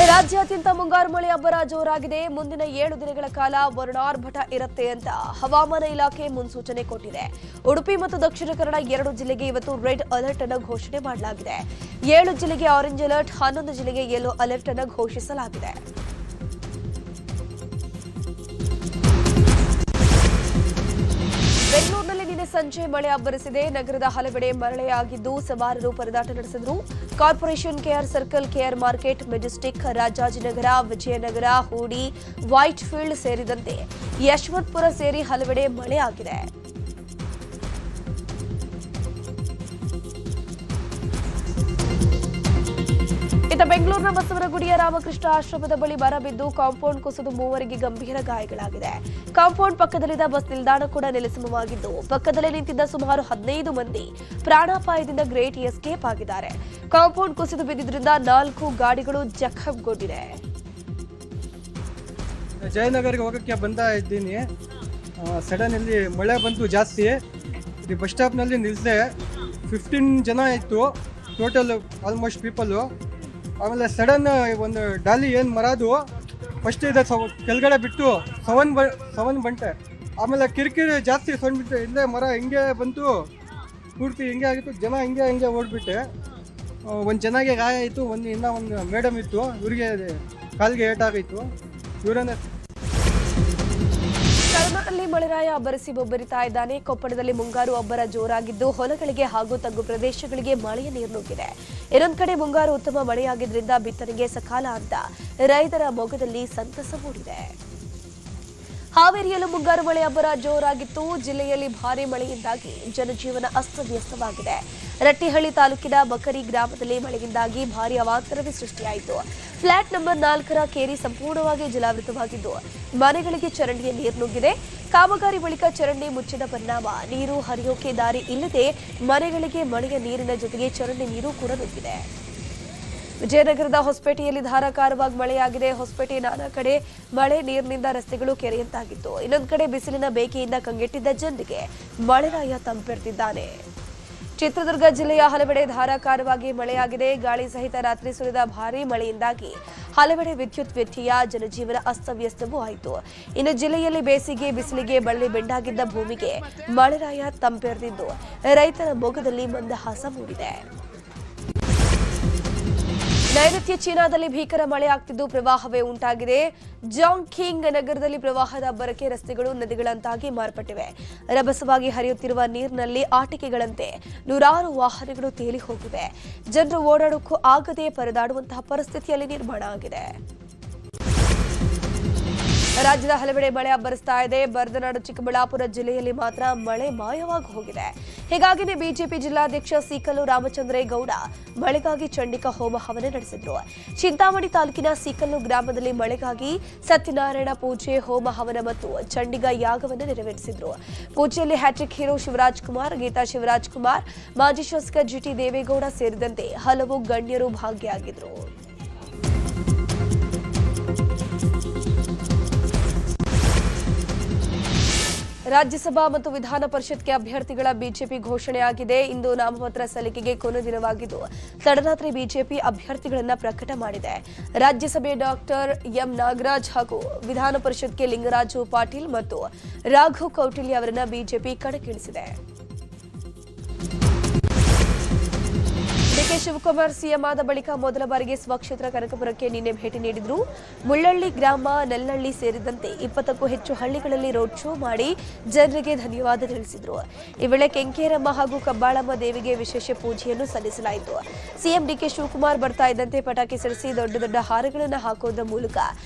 ರಾಜ್ಯಾದ್ಯಂತ ಮುಂಗಾರು ಮಳೆ ಅಬ್ಬರ ಜೋರಾಗಿದೆ. ಮುಂದಿನ 7 ದಿನಗಳ ಕಾಲ ವರುಣಾರ್ಭಟ ಇರುತ್ತೆ ಅಂತ ಹವಾಮಾನ ಇಲಾಖೆ ಮುನ್ಸೂಚನೆ ಕೊಟ್ಟಿದೆ. ಉಡುಪಿ ಮತ್ತು ದಕ್ಷಿಣ ಕನ್ನಡ 2 ಜಿಲ್ಲೆಗೆ ಇವತ್ತು ರೆಡ್ ಅಲರ್ಟ್ ಅನ್ನು ಘೋಷಣೆ ಮಾಡಲಾಗಿದೆ. 7 ಜಿಲ್ಲೆಗೆ ಆರೆಂಜ್ ಅಲರ್ಟ್, 11 ಜಿಲ್ಲೆಗೆ ಯೆಲ್ಲೋ ಅಲರ್ಟ್ ಅನ್ನು ಘೋಷಿಸಲಾಗಿದೆ. ಬೆಂಗಳೂರಿನಲ್ಲಿ ನಿನ್ನೆ ಸಂಜೆ ಮಳೆ ಅಬ್ಬರಿಸಿದೆ. ನಗರದ ಹಲವೆಡೆ ಮಳೆಯಾಗಿದ್ದು ಸವಾರರು ಪರದಾಟ ನಡೆಸಿದರು. Corporation, K R circle, K R market, Majestic, Rajajinagar, Vijayanagar, Hoodi, white field ಸೇರಿದಂತೆ ಯಶವಂತಪುರ ಸೇರಿ ಹಲವೆಡೆ ಮಳೆಯಾಗಿದೆ. ಇತ್ತ ಬೆಂಗಳೂರಿನ ಬಸವನಗುಡಿಯ ರಾಮಕೃಷ್ಣ ಆಶ್ರಮದ ಬಳಿ ಮರ ಬಿದ್ದು ಕಾಂಪೌಂಡ್ ಕುಸಿದು 3 ಗಂಭೀರ ಗಾಯಗಳಾಗಿದೆ. ಕಾಂಪೌಂಡ್ ಪಕ್ಕದಲ್ಲಿದ್ದ ಬಸ್ ನಿಲ್ದಾಣ ಕೂಡ ನೆಲಸಮವಾಗಿದ್ದು ಪಕ್ಕದಲ್ಲೇ ನಿಂತಿದ್ದ ಸುಮಾರು 15 ಮಂದಿ ಪ್ರಾಣಾಪಾಯದಿಂದ ಗ್ರೇಟ್ ಎಸ್ಕೇಪ್ ಆಗಿದ್ದಾರೆ. ಕಾಂಪೌಂಡ್ ಕುಸಿದು ಬಿದ್ದಿದ್ದರಿಂದ 4 ಗಾಡಿಗಳು ಜಖಂಗೊಂಡಿದೆ. ಜಯನಗರ್ಗೆ ಹೋಗಕ್ಕೆ ಬಂದ ಇದ್ದೀನಿ. ಸಡನ್ ಇಲ್ಲಿ ಮಳೆ ಬಂತು ಜಾಸ್ತಿ. ಇಲ್ಲಿ ಬಸ್ ಸ್ಟಾಪ್ನಲ್ಲಿ ನಿಲ್ಲಿಸಿದೆ. 15 ಜನ ಇತ್ತು ಟೋಟಲ್, ಆಲ್ಮೋಸ್ಟ್ ಪೀಪಲ್ಲು. ಆಮೇಲೆ ಸಡನ್ ಒಂದು ಡಾಲಿ ಏನು ಮರದು ಫಸ್ಟ್ ಇದೆ ಕೆಳಗಡೆ ಬಿಟ್ಟು ಸವನ್ ಬಂಟೆ. ಆಮೇಲೆ ಕಿರಿಕಿರಿ ಜಾಸ್ತಿ ಸೌಂಡ್ ಬಿಟ್ಟೆ. ಇಲ್ಲೇ ಮರ ಹಿಂಗೆ ಬಂತು, ಪೂರ್ತಿ ಹಿಂಗೆ ಆಗಿತ್ತು. ಜನ ಹಿಂಗೆ ಓಡ್ಬಿಟ್ಟೆ. ಒಂದು ಚೆನ್ನಾಗೆ ಗಾಯ ಆಯಿತು. ಇನ್ನೂ ಒಂದು ಮೇಡಮ್ ಇತ್ತು, ಇವ್ರಿಗೆ ಕಾಲಿಗೆ ಏಟಾಗಿತ್ತು. ಇವರನ್ನೇ ಕರ್ನಾಟಕದಲ್ಲಿ ಮಳೆರಾಯ ಅಬ್ಬರಿಸಿ ಬೊಬ್ಬರಿತಾ ಇದ್ದಾನೆ. ಕೊಪ್ಪಳದಲ್ಲಿ ಮುಂಗಾರು ಅಬ್ಬರ ಜೋರಾಗಿದ್ದು ಹೊಲಗಳಿಗೆ ಹಾಗೂ ತಗ್ಗು ಪ್ರದೇಶಗಳಿಗೆ ಮಳೆಯ ನೀರು ನುಗ್ಗಿದೆ. ಇನ್ನೊಂದು ಕಡೆ ಮುಂಗಾರು ಉತ್ತಮ ಮಳೆಯಾಗಿದ್ದರಿಂದ ಬಿತ್ತನೆಗೆ ಸಕಾಲ ಅಂತ ರೈತರ ಮೊಗದಲ್ಲಿ ಸಂತಸ ಮೂಡಿದೆ. ಹಾವೇರಿಯಲ್ಲೂ ಮುಂಗಾರು ಮಳೆ ಅಬ್ಬರ ಜೋರಾಗಿತ್ತು. ಜಿಲ್ಲೆಯಲ್ಲಿ ಭಾರೀ ಮಳೆಯಿಂದಾಗಿ ಜನಜೀವನ ಅಸ್ತವ್ಯಸ್ತವಾಗಿದೆ. ರಟ್ಟಿಹಳ್ಳಿ ತಾಲೂಕಿನ ಬಕರಿ ಗ್ರಾಮದಲ್ಲಿ ಮಳೆಯಿಂದಾಗಿ ಭಾರೀ ಅವಾಂತರವೇ ಸೃಷ್ಟಿಯಾಯಿತು. ಫ್ಲಾಟ್ ನಂಬರ್ 4ರ ಕೇರಿ ಸಂಪೂರ್ಣವಾಗಿ ಜಲಾವೃತವಾಗಿದ್ದು ಮನೆಗಳಿಗೆ ಚರಂಡಿಯ ನೀರು ನುಗ್ಗಿದೆ. ಕಾಮಗಾರಿ ಬಳಿಕ ಚರಂಡಿ ಮುಚ್ಚಿದ ಪರಿಣಾಮ ನೀರು ಹರಿಯೋಕೆ ದಾರಿ ಇಲ್ಲದೆ ಮನೆಗಳಿಗೆ ಮಳೆಯ ನೀರಿನ ಜೊತೆಗೆ ಚರಂಡಿ ನೀರು ಕೂಡ ನುಗ್ಗಿದೆ. ವಿಜಯನಗರದ ಹೊಸಪೇಟೆಯಲ್ಲಿ ಧಾರಾಕಾರವಾಗಿ ಮಳೆಯಾಗಿದೆ. ಹೊಸಪೇಟೆ ನಾನಾ ಕಡೆ ಮಳೆ ನೀರಿನಿಂದ ರಸ್ತೆಗಳು ಕೆರೆಯಂತಾಗಿತ್ತು. ಇನ್ನೊಂದು ಕಡೆ ಬಿಸಿಲಿನ ಬೇಕೆಯಿಂದ ಕಂಗೆಟ್ಟಿದ್ದ ಜನರಿಗೆ ಮಳೆರಾಯ ತಂಪೆರೆದಿದ್ದಾನೆ. ಚಿತ್ರದುರ್ಗ ಜಿಲ್ಲೆಯ ಹಲವೆಡೆ ಧಾರಾಕಾರವಾಗಿ ಮಳೆಯಾಗಿದೆ. ಗಾಳಿ ಸಹಿತ ರಾತ್ರಿ ಸುರಿದ ಭಾರೀ ಮಳೆಯಿಂದಾಗಿ ಹಲವೆಡೆ ವಿದ್ಯುತ್ ವ್ಯತ್ಯಯ, ಜನಜೀವನ ಅಸ್ತವ್ಯಸ್ತವೂ ಆಯಿತು. ಇನ್ನು ಜಿಲ್ಲೆಯಲ್ಲಿ ಬೇಸಿಗೆ ಬಿಸಿಲಿಗೆ ಬಳ್ಳಿ ಬೆಂಡಾಗಿದ್ದ ಭೂಮಿಗೆ ಮಳೆರಾಯ ತಂಪೆರೆದಿದ್ದು ರೈತರ ಮೊಗದಲ್ಲಿ ಮಂದಹಾಸ ಮೂಡಿದೆ. ನೈಋತ್ಯ ಚೀನಾದಲ್ಲಿ ಭೀಕರ ಮಳೆ ಆಗ್ತಿದ್ದು ಪ್ರವಾಹವೇ ಉಂಟಾಗಿದೆ. ಜಾಂಗ್ಕಿಂಗ್ ನಗರದಲ್ಲಿ ಪ್ರವಾಹದ ಅಬ್ಬರಕ್ಕೆ ರಸ್ತೆಗಳು ನದಿಗಳಂತಾಗಿ ಮಾರ್ಪಟ್ಟಿವೆ. ರಭಸವಾಗಿ ಹರಿಯುತ್ತಿರುವ ನೀರಿನಲ್ಲಿ ಆಟಿಕೆಗಳಂತೆ ನೂರಾರು ವಾಹನಗಳು ತೇಲಿ ಹೋಗಿವೆ. ಜನರು ಓಡಾಡೋಕ್ಕೂ ಆಗದೆ ಪರದಾಡುವಂತಹ ಪರಿಸ್ಥಿತಿಯಲ್ಲಿ ನಿರ್ಮಾಣ ಆಗಿದೆ. ರಾಜ್ಯದ ಹಲವೆಡೆ ಮಳೆ ಅಬ್ಬರಿಸ್ತಾ ಇದೆ. ಬರದನಾಡು ಚಿಕ್ಕಬಳ್ಳಾಪುರ ಜಿಲ್ಲೆಯಲ್ಲಿ ಮಾತ್ರ ಮಳೆ ಮಾಯವಾಗಿ ಹೋಗಿದೆ. ಹೀಗಾಗಿನೇ ಬಿಜೆಪಿ ಜಿಲ್ಲಾಧ್ಯಕ್ಷ ಸೀಕಲ್ಲು ರಾಮಚಂದ್ರೇಗೌಡ ಮಳೆಗಾಗಿ ಚಂಡಿಕಾ ಹೋಮ ಹವನ ನಡೆಸಿದ್ರು. ಚಿಂತಾಮಣಿ ತಾಲೂಕಿನ ಸೀಕಲ್ಲು ಗ್ರಾಮದಲ್ಲಿ ಮಳೆಗಾಗಿ ಸತ್ಯನಾರಾಯಣ ಪೂಜೆ, ಹೋಮ ಹವನ ಮತ್ತು ಚಂಡಿಗಾ ಯಾಗವನ್ನು ನೆರವೇರಿಸಿದ್ರು. ಪೂಜೆಯಲ್ಲಿ ಹ್ಯಾಟ್ರಿಕ್ ಹೀರೋ ಶಿವರಾಜ್ ಕುಮಾರ್, ಗೀತಾ ಶಿವರಾಜ್ ಕುಮಾರ್, ಮಾಜಿ ಶಾಸಕ ಜಿಟಿ ದೇವೇಗೌಡ ಸೇರಿದಂತೆ ಹಲವು ಗಣ್ಯರು ಭಾಗಿಯಾಗಿದ್ರು. ರಾಜ್ಯಸಭಾ ಮತ್ತು ವಿಧಾನ ಪರಿಷತ್ಗೆ ಅಭ್ಯರ್ಥಿಗಳ ಬಿಜೆಪಿ ಘೋಷಣೆಯಾಗಿದೆ. ಇಂದು ನಾಮಪತ್ರ ಸಲ್ಲಿಕೆಗೆ ಕೊನೆ ದಿನವಾಗಿದ್ದು ತಡರಾತ್ರಿ ಬಿಜೆಪಿ ಅಭ್ಯರ್ಥಿಗಳನ್ನು ಪ್ರಕಟ ಮಾಡಿದೆ. ರಾಜ್ಯಸಭೆ ಡಾಕ್ಟರ್ ಎಂ ನಾಗರಾಜ್ ಹಾಗೂ ವಿಧಾನ ಪರಿಷತ್ಗೆ ಲಿಂಗರಾಜು ಪಾಟೀಲ್ ಮತ್ತು ರಾಘು ಕೌಟಿಲ್ಯ ಅವರನ್ನ ಬಿಜೆಪಿ ಕಣಕ್ಕಿಳಿಸಿದೆ. ಡಿಕೆ ಶಿವಕುಮಾರ್ ಸಿಎಂ ಆದ ಬಳಿಕ ಮೊದಲ ಬಾರಿಗೆ ಸ್ವಕ್ಷೇತ್ರ ಕನಕಪುರಕ್ಕೆ ನಿನ್ನೆ ಭೇಟಿ ನೀಡಿದ್ರು. ಮುಳ್ಳಳ್ಳಿ ಗ್ರಾಮ, ನೆಲ್ಲಳ್ಳಿ ಸೇರಿದಂತೆ 20ಕ್ಕೂ ಹೆಚ್ಚು ಹಳ್ಳಿಗಳಲ್ಲಿ ರೋಡ್ ಶೋ ಮಾಡಿ ಜನರಿಗೆ ಧನ್ಯವಾದ ತಿಳಿಸಿದ್ರು. ಈ ವೇಳೆ ಕೆಂಕೇರಮ್ಮ ಹಾಗೂ ಕಬ್ಬಾಳಮ್ಮ ದೇವಿಗೆ ವಿಶೇಷ ಪೂಜೆಯನ್ನು ಸಲ್ಲಿಸಲಾಯಿತು. ಸಿಎಂ ಡಿಕೆ ಶಿವಕುಮಾರ್ ಬರ್ತಾ ಇದ್ದಂತೆ ಪಟಾಕಿ ಸಿಡಿಸಿ ದೊಡ್ಡ ದೊಡ್ಡ ಹಾರಗಳನ್ನು ಹಾಕೋದ್ರ ಮೂಲಕ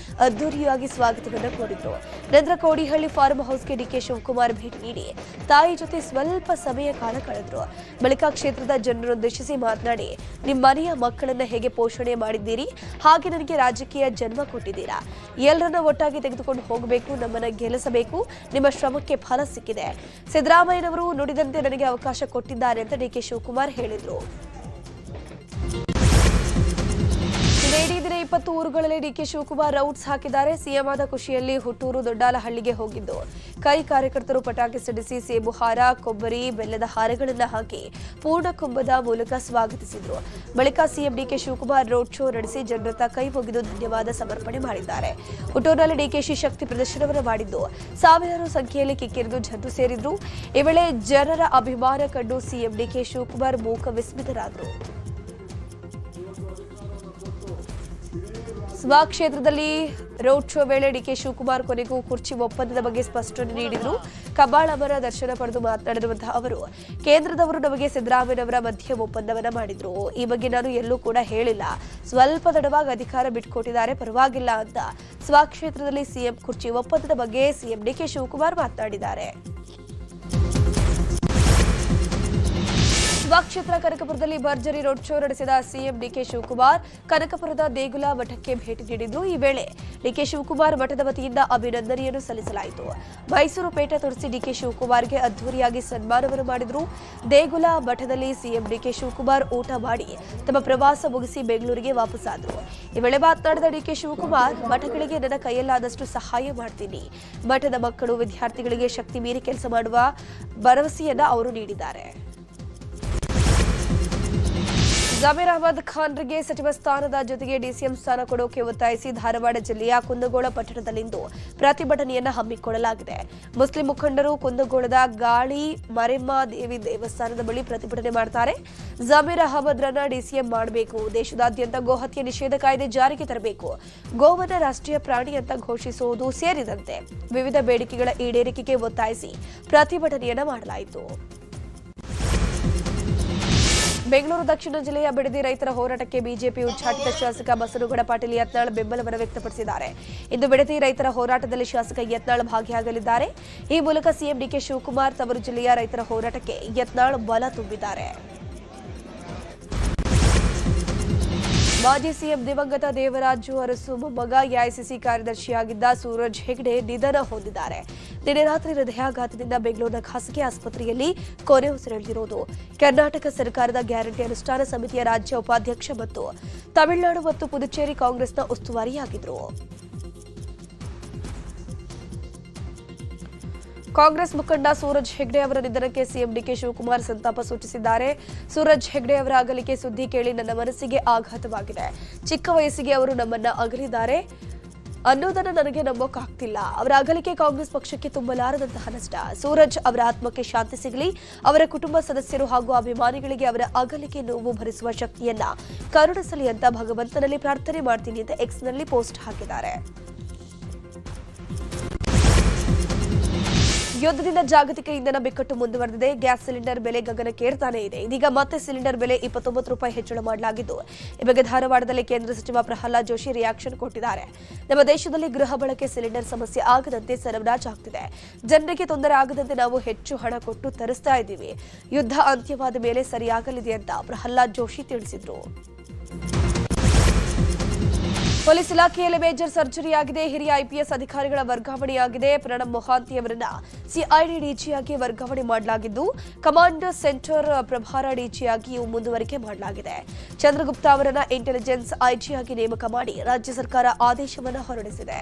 ಅದ್ದೂರಿಯಾಗಿ ಸ್ವಾಗತವನ್ನು ಕೋರಿದ್ರು. ನಂತರ ಕೋಡಿಹಳ್ಳಿ ಫಾರ್ಮ್ ಹೌಸ್ಗೆ ಡಿಕೆ ಶಿವಕುಮಾರ್ ಭೇಟಿ ನೀಡಿ ತಾಯಿ ಜೊತೆ ಸ್ವಲ್ಪ ಸಮಯ ಕಾಲ ಕಳೆದ್ರು. ಬಳಿಕ ಕ್ಷೇತ್ರದ ಜನರನ್ನುದ್ದೇಶಿಸಿ ಮಾತನಾಡಿ, ನಿಮ್ಮ ಮನೆಯ ಮಕ್ಕಳನ್ನ ಹೇಗೆ ಪೋಷಣೆ ಮಾಡಿದ್ದೀರಿ, ಹಾಗೆ ನನಗೆ ರಾಜಕೀಯ ಜನ್ಮ ಕೊಟ್ಟಿದ್ದೀರಾ. ಎಲ್ಲರನ್ನ ಒಟ್ಟಾಗಿ ತೆಗೆದುಕೊಂಡು ಹೋಗಬೇಕು, ನಮ್ಮನ್ನ ಗೆಲ್ಲಿಸಬೇಕು. ನಿಮ್ಮ ಶ್ರಮಕ್ಕೆ ಫಲ ಸಿಕ್ಕಿದೆ. ಸಿದ್ದರಾಮಯ್ಯನವರು ನುಡಿದಂತೆ ನನಗೆ ಅವಕಾಶ ಕೊಟ್ಟಿದ್ದಾರೆ ಅಂತ ಡಿಕೆ ಶಿವಕುಮಾರ್ ಹೇಳಿದರು. ಇಡೀ ದಿನ 20 ಊರುಗಳಲ್ಲಿ ಡಿಕೆ ಶಿವಕುಮಾರ್ ರೌಟ್ಸ್ ಹಾಕಿದ್ದಾರೆ. ಸಿಎಂ ಆದ ಖುಷಿಯಲ್ಲಿ ಹುಟ್ಟೂರು ದೊಡ್ಡಾಲಹಳ್ಳಿಗೆ ಹೋಗಿದ್ದು ಕೈ ಕಾರ್ಯಕರ್ತರು ಪಟಾಕಿ ಸಿಡಿಸಿ ಸೇಬು ಹಾರ, ಕೊಬ್ಬರಿ, ಬೆಲ್ಲದ ಹಾರಗಳನ್ನು ಹಾಕಿ ಪೂರ್ಣ ಕುಂಭದ ಮೂಲಕ ಸ್ವಾಗತಿಸಿದ್ರು. ಬಳಿಕ C M D K Shivakumar road show ನಡೆಸಿ ಜನರತ್ತ ಕೈ ಮುಗಿದು ಧನ್ಯವಾದ ಸಮರ್ಪಣೆ ಮಾಡಿದ್ದಾರೆ. ಹುಟ್ಟೂರಿನಲ್ಲಿ ಡಿಕೆಶಿ ಶಕ್ತಿ ಪ್ರದರ್ಶನವನ್ನು ಮಾಡಿದ್ದು ಸಾವಿರಾರು ಸಂಖ್ಯೆಯಲ್ಲಿ ಕಿಕ್ಕಿರಿದು ಜನರು ಸೇರಿದ್ರು. ಈ ವೇಳೆ ಜನರ ಅಭಿಮಾನ ಕಂಡು ಸಿಎಂ ಡಿಕೆ ಶಿವಕುಮಾರ್ ಮೂಕ ವಿಸ್ಮಿತರಾದರು. ಕ್ಷೇತ್ರದಲ್ಲಿ ರೋಡ್ ಶೋ ವೇಳೆ ಡಿಕೆ ಶಿವಕುಮಾರ್ ಕೊನೆಗೂ ಕುರ್ಚಿ ಒಪ್ಪಂದದ ಬಗ್ಗೆ ಸ್ಪಷ್ಟನೆ ನೀಡಿದರು. ಕಬ್ಬಾಳಮ್ಮರ ದರ್ಶನ ಪಡೆದು ಮಾತನಾಡಿರುವಂತಹ ಅವರು, ಕೇಂದ್ರದವರು ನಮಗೆ ಸಿದ್ದರಾಮಯ್ಯನವರ ಮಧ್ಯೆ ಒಪ್ಪಂದವನ್ನ ಮಾಡಿದ್ರು. ಈ ಬಗ್ಗೆ ನಾನು ಎಲ್ಲೂ ಕೂಡ ಹೇಳಿಲ್ಲ. ಸ್ವಲ್ಪ ತಡವಾಗಿ ಅಧಿಕಾರ ಬಿಟ್ಟುಕೊಟ್ಟಿದ್ದಾರೆ, ಪರವಾಗಿಲ್ಲ ಅಂತ ಸ್ವಕ್ಷೇತ್ರದಲ್ಲಿ ಸಿಎಂ ಕುರ್ಚಿ ಒಪ್ಪಂದದ ಬಗ್ಗೆ ಸಿಎಂ ಡಿಕೆ ಶಿವಕುಮಾರ್ ಮಾತನಾಡಿದ್ದಾರೆ. ಸ್ವಕ್ಷೇತ್ರ ಕನಕಪುರದಲ್ಲಿ ಭರ್ಜರಿ ರೋಡ್ ಶೋ ನಡೆಸಿದ ಸಿಎಂ ಡಿಕೆ ಶಿವಕುಮಾರ್ ಕನಕಪುರದ ದೇಗುಲ ಮಠಕ್ಕೆ ಭೇಟಿ ನೀಡಿದ್ರು. ಈ ವೇಳೆ ಡಿಕೆ ಶಿವಕುಮಾರ್ ಮಠದ ವತಿಯಿಂದ ಅಭಿನಂದನೆಯನ್ನು ಸಲ್ಲಿಸಲಾಯಿತು. ಮೈಸೂರು ಪೇಟೆ ತುಳಸಿ ಡಿಕೆ ಶಿವಕುಮಾರ್ಗೆ ಅದ್ದೂರಿಯಾಗಿ ಸನ್ಮಾನವನ್ನು ಮಾಡಿದ್ರು. ದೇಗುಲ ಮಠದಲ್ಲಿ ಸಿಎಂ ಡಿಕೆ ಶಿವಕುಮಾರ್ ಊಟ ಮಾಡಿ ತಮ್ಮ ಪ್ರವಾಸ ಮುಗಿಸಿ ಬೆಂಗಳೂರಿಗೆ ವಾಪಸ್ಸಾದರು. ಈ ವೇಳೆ ಮಾತನಾಡಿದ ಡಿಕೆ ಶಿವಕುಮಾರ್, ಮಠಗಳಿಗೆ ನನ್ನ ಕೈಯಲ್ಲಾದಷ್ಟು ಸಹಾಯ ಮಾಡ್ತೀನಿ. ಮಠದ ಮಕ್ಕಳು, ವಿದ್ಯಾರ್ಥಿಗಳಿಗೆ ಶಕ್ತಿ ಮೀರಿ ಕೆಲಸ ಮಾಡುವ ಭರವಸೆಯನ್ನ ಅವರು ನೀಡಿದ್ದಾರೆ. ಜಮೀರ್ ಅಹಮದ್ ಖಾನ್ರಿಗೆ ಸಚಿವ ಸ್ಥಾನದ ಜೊತೆಗೆ ಡಿಸಿಎಂ ಸ್ಥಾನ ಕೊಡೋಕೆ ಒತ್ತಾಯಿಸಿ ಧಾರವಾಡ ಜಿಲ್ಲೆಯ ಕುಂದಗೋಳ ಪಟ್ಟಣದಲ್ಲಿಂದು ಪ್ರತಿಭಟನೆಯನ್ನು ಹಮ್ಮಿಕೊಳ್ಳಲಾಗಿದೆ. ಮುಸ್ಲಿಂ ಮುಖಂಡರು ಕುಂದಗೋಳದ ಗಾಳಿ ಮರೆಮ್ಮ ದೇವಿ ದೇವಸ್ಥಾನದ ಬಳಿ ಪ್ರತಿಭಟನೆ ಮಾಡ್ತಾರೆ. ಜಮೀರ್ ಅಹಮದ್ರನ್ನ ಡಿಸಿಎಂ ಮಾಡಬೇಕು, ದೇಶದಾದ್ಯಂತ ಗೋಹತ್ಯೆ ನಿಷೇಧ ಕಾಯ್ದೆ ಜಾರಿಗೆ ತರಬೇಕು, ಗೋವನ್ನ ರಾಷ್ಟ್ರೀಯ ಪ್ರಾಣಿ ಅಂತ ಘೋಷಿಸುವುದು ಸೇರಿದಂತೆ ವಿವಿಧ ಬೇಡಿಕೆಗಳ ಈಡೇರಿಕೆಗೆ ಒತ್ತಾಯಿಸಿ ಪ್ರತಿಭಟನೆಯನ್ನು ಮಾಡಲಾಯಿತು. ಬೆಂಗಳೂರು ದಕ್ಷಿಣ ಜಿಲ್ಲೆಯ ಬಿಡದಿ ರೈತರ ಹೋರಾಟಕ್ಕೆ ಬಿಜೆಪಿ ಉಚ್ಚಾಟಿತ ಶಾಸಕ ಬಸನಗೌಡ ಪಾಟೀಲ್ ಯತ್ನಾಳ್ ಬೆಂಬಲವನ್ನು ವ್ಯಕ್ತಪಡಿಸಿದ್ದಾರೆ. ಇಂದು ಬಿಡದಿ ರೈತರ ಹೋರಾಟದಲ್ಲಿ ಶಾಸಕ ಯತ್ನಾಳ್ ಭಾಗಿಯಾಗಲಿದ್ದಾರೆ. ಈ ಮೂಲಕ ಸಿಎಂ ಡಿಕೆ ಶಿವಕುಮಾರ್ ತವರು ಜಿಲ್ಲೆಯ ರೈತರ ಹೋರಾಟಕ್ಕೆ ಯತ್ನಾಳ್ ಬಲ ತುಂಬಿದ್ದಾರೆ. ಮಾಜಿ ಸಿಎಂ ದಿವಂಗತ ದೇವರಾಜು ಅರಸು ಮೊಮ್ಮಗ ಎಐಸಿಸಿ ಕಾರ್ಯದರ್ಶಿಯಾಗಿದ್ದ ಸೂರಜ್ ಹೆಗ್ಡೆ ನಿಧನ ಹೊಂದಿದ್ದಾರೆ. ನಿನ್ನೆ ರಾತ್ರಿ ಹೃದಯಾಘಾತದಿಂದ ಬೆಂಗಳೂರಿನ ಖಾಸಗಿ ಆಸ್ಪತ್ರೆಯಲ್ಲಿ ಕೊನೆಯುಸಿರೆಳೆದಿರುವುದು. ಕರ್ನಾಟಕ ಸರ್ಕಾರದ ಗ್ಯಾರಂಟಿ ಅನುಷ್ಠಾನ ಸಮಿತಿಯ ರಾಜ್ಯ ಉಪಾಧ್ಯಕ್ಷ ಮತ್ತು ತಮಿಳುನಾಡು ಮತ್ತು ಪುದುಚೇರಿ ಕಾಂಗ್ರೆಸ್ನ ಉಸ್ತುವಾರಿಯಾಗಿದ್ದರು. ಕಾಂಗ್ರೆಸ್ ಮುಖಂಡ ಸೂರಜ್ ಹೆಗ್ಡೆ ಅವರ ನಿಧನಕ್ಕೆ ಸಿಎಂ ಡಿಕೆ ಶಿವಕುಮಾರ್ ಸಂತಾಪ ಸೂಚಿಸಿದ್ದಾರೆ. ಸೂರಜ್ ಹೆಗ್ಡೆ ಅವರ ಅಗಲಿಕೆ ಸುದ್ದಿ ಕೇಳಿ ನನ್ನ ಮನಸ್ಸಿಗೆ ಆಘಾತವಾಗಿದೆ. ಚಿಕ್ಕ ವಯಸ್ಸಿಗೆ ಅವರು ನಮ್ಮನ್ನ ಅಗಲಿದ್ದಾರೆ ಅನ್ನೋದನ್ನು ನನಗೆ ನಂಬೋಕ್ಕಾಗ್ತಿಲ್ಲ. ಅವರ ಅಗಲಿಕೆ ಕಾಂಗ್ರೆಸ್ ಪಕ್ಷಕ್ಕೆ ತುಂಬಲಾರದಂತಹ ನಷ್ಟ. ಸೂರಜ್ ಅವರ ಆತ್ಮಕ್ಕೆ ಶಾಂತಿ ಸಿಗಲಿ, ಅವರ ಕುಟುಂಬ ಸದಸ್ಯರು ಹಾಗೂ ಅಭಿಮಾನಿಗಳಿಗೆ ಅವರ ಅಗಲಿಕೆ ನೋವು ಭರಿಸುವ ಶಕ್ತಿಯನ್ನ ಕರುಣಿಸಲಿ ಅಂತ ಭಗವಂತನಲ್ಲಿ ಪ್ರಾರ್ಥನೆ ಮಾಡ್ತೀನಿ ಅಂತ ಎಕ್ಸ್ನಲ್ಲಿ ಪೋಸ್ಟ್ ಹಾಕಿದ್ದಾರೆ. ಯುದ್ಧದಿಂದ ಜಾಗತಿಕ ಇಂಧನ ಬಿಕ್ಕಟ್ಟು ಮುಂದುವರೆದಿದೆ. ಗ್ಯಾಸ್ ಸಿಲಿಂಡರ್ ಬೆಲೆ ಗಗನಕ್ಕೇರ್ತಾನೆ ಇದೆ. ಇದೀಗ ಮತ್ತೆ ಸಿಲಿಂಡರ್ ಬೆಲೆ 29 ರೂಪಾಯಿ ಹೆಚ್ಚಳ ಮಾಡಲಾಗಿದ್ದು, ಈ ಬಗ್ಗೆ ಧಾರವಾಡದಲ್ಲಿ ಕೇಂದ್ರ ಸಚಿವ ಪ್ರಹ್ಲಾದ್ ಜೋಶಿ ರಿಯಾಕ್ಷನ್ ಕೊಟ್ಟಿದ್ದಾರೆ. ನಮ್ಮ ದೇಶದಲ್ಲಿ ಗೃಹ ಬಳಕೆ ಸಿಲಿಂಡರ್ ಸಮಸ್ಯೆ ಆಗದಂತೆ ಸರಬರಾಜು ಆಗ್ತಿದೆ. ಜನರಿಗೆ ತೊಂದರೆ ಆಗದಂತೆ ನಾವು ಹೆಚ್ಚು ಹಣ ಕೊಟ್ಟು ತರಿಸ್ತಾ ಇದ್ದೀವಿ. ಯುದ್ಧ ಅಂತ್ಯವಾದ ಮೇಲೆ ಸರಿಯಾಗಲಿದೆ ಅಂತ ಪ್ರಹ್ಲಾದ್ ಜೋಶಿ ತಿಳಿಸಿದರು. ಪೊಲೀಸ್ ಇಲಾಖೆಯಲ್ಲಿ ಮೇಜರ್ ಸರ್ಜರಿ ಆಗಿದೆ. ಹಿರಿಯ ಐಪಿಎಸ್ ಅಧಿಕಾರಿಗಳ ವರ್ಗಾವಣೆಯಾಗಿದೆ. ಪ್ರಣಬ್ ಮೊಹಾಂತಿ ಅವರನ್ನ ಸಿಐಡಿ ಡಿಜಿಯಾಗಿ ವರ್ಗಾವಣೆ ಮಾಡಲಾಗಿದ್ದು, ಕಮಾಂಡ್ ಸೆಂಟರ್ ಪ್ರಭಾರ ಡಿಜಿಯಾಗಿಯೂ ಮುಂದುವರಿಕೆ ಮಾಡಲಾಗಿದೆ. ಚಂದ್ರಗುಪ್ತ ಅವರನ್ನ ಇಂಟೆಲಿಜೆನ್ಸ್ ಐಜಿಯಾಗಿ ನೇಮಕ ಮಾಡಿ ರಾಜ್ಯ ಸರ್ಕಾರ ಆದೇಶವನ್ನು ಹೊರಡಿಸಿದೆ.